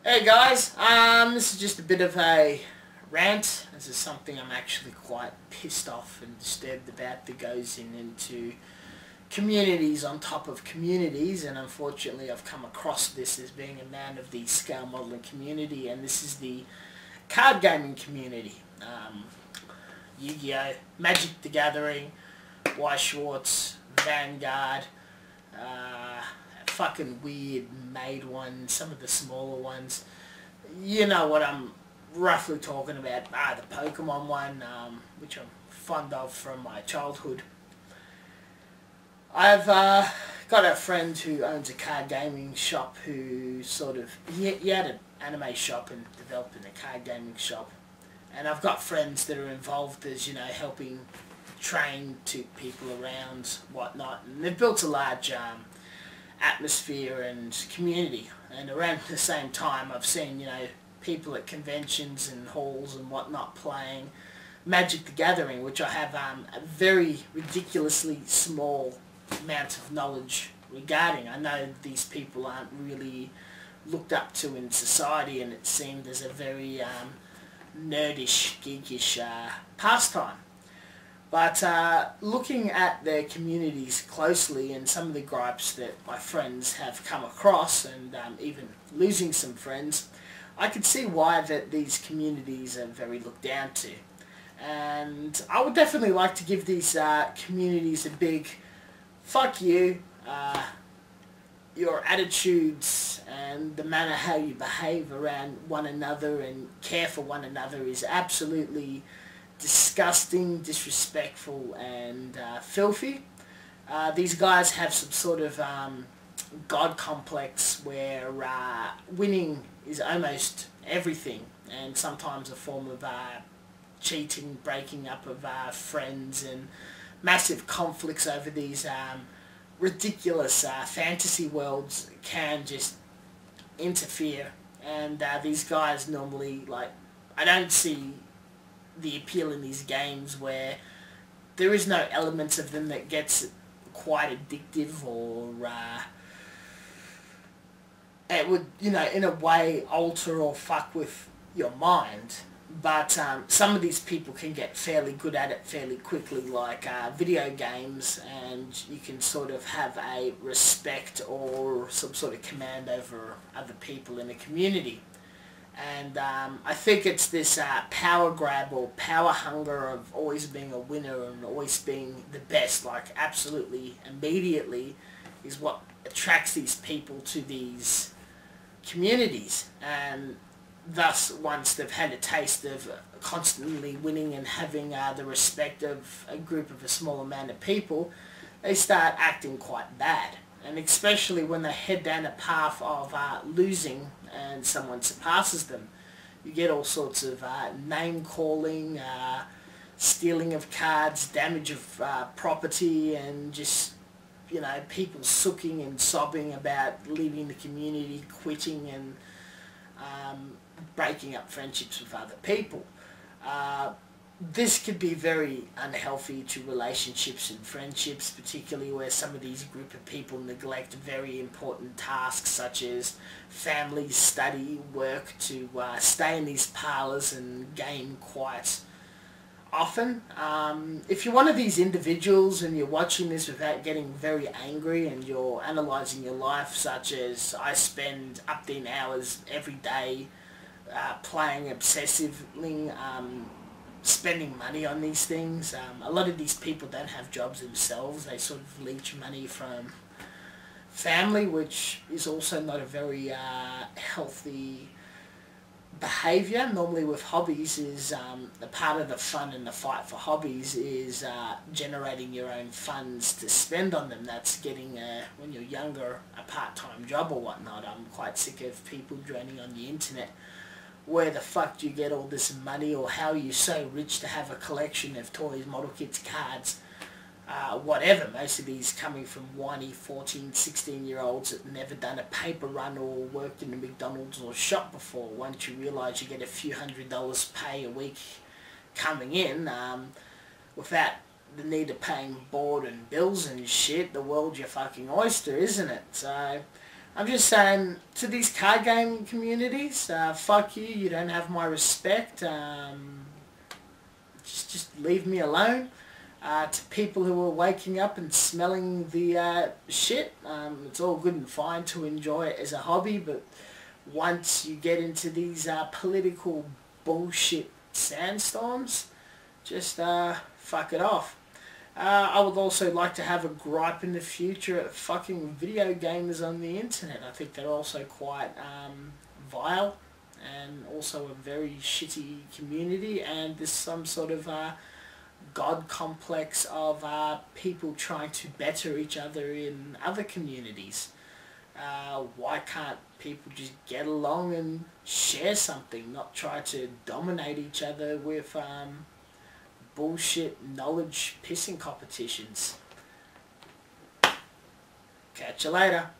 Hey guys, this is just a bit of a rant. This is something I'm actually quite pissed off and disturbed about that goes into communities on top of communities, and unfortunately I've come across this as being a man of the scale modelling community, and this is the card gaming community. Yu-Gi-Oh, Magic the Gathering, Weiβ Schwarz, Vanguard, fucking weird made ones, some of the smaller ones. You know what I'm roughly talking about. The Pokemon one, which I'm fond of from my childhood. I've got a friend who owns a card gaming shop who he had an anime shop and developed a card gaming shop. And I've got friends that are involved as, helping train to people around, whatnot. And they've built a large atmosphere and community, and around the same time I've seen people at conventions and halls and whatnot playing Magic the Gathering, which I have a very ridiculously small amount of knowledge regarding. I know these people aren't really looked up to in society, and it seemed as a very nerdish, geekish pastime. But looking at their communities closely and some of the gripes that my friends have come across, and even losing some friends, I could see why that these communities are very looked down to. And I would definitely like to give these communities a big fuck you. Your attitudes and the manner how you behave around one another and care for one another is absolutely disgusting, disrespectful, and filthy. These guys have some sort of god complex where winning is almost everything, and sometimes a form of cheating, breaking up of friends, and massive conflicts over these ridiculous fantasy worlds can just interfere. And these guys normally, I don't see the appeal in these games where there is no elements of them that gets quite addictive, or it would, in a way alter or fuck with your mind. But some of these people can get fairly good at it fairly quickly, like video games, and you can sort of have a respect or some sort of command over other people in a community. And I think it's this power grab or power hunger of always being a winner and always being the best, absolutely immediately, is what attracts these people to these communities. And thus, once they've had a taste of constantly winning and having the respect of a group of a small amount of people, they start acting quite bad. And especially when they head down a path of losing and someone surpasses them, you get all sorts of name calling, stealing of cards, damage of property, and just people sooking and sobbing about leaving the community, quitting, and breaking up friendships with other people. This could be very unhealthy to relationships and friendships, particularly where some of these group of people neglect very important tasks such as family, study, work, to stay in these parlours and game quite often. If you're one of these individuals and you're watching this without getting very angry, and you're analysing your life, such as I spend up to hours every day playing obsessively, spending money on these things. A lot of these people don't have jobs themselves. They sort of leech money from family, which is also not a very healthy behaviour. Normally with hobbies is the part of the fun and the fight for hobbies is generating your own funds to spend on them. That's getting, when you're younger, a part-time job or whatnot. I'm quite sick of people droning on the internet. Where the fuck do you get all this money, or how are you so rich to have a collection of toys, model kits, cards, whatever. Most of these coming from whiny 14, 16-year-olds that never done a paper run or worked in a McDonald's or shop before. Once you realise you get a few $100s pay a week coming in, without the need of paying board and bills and shit, the world's your fucking oyster, isn't it? So I'm just saying to these card gaming communities, fuck you. You don't have my respect. Just leave me alone. To people who are waking up and smelling the shit, it's all good and fine to enjoy it as a hobby, but once you get into these political bullshit sandstorms, just fuck it off. I would also like to have a gripe in the future at fucking video gamers on the internet. I think they're also quite vile and also a very shitty community, and there's some sort of god complex of people trying to better each other in other communities. Why can't people just get along and share something, not try to dominate each other with bullshit knowledge pissing competitions? Catch you later.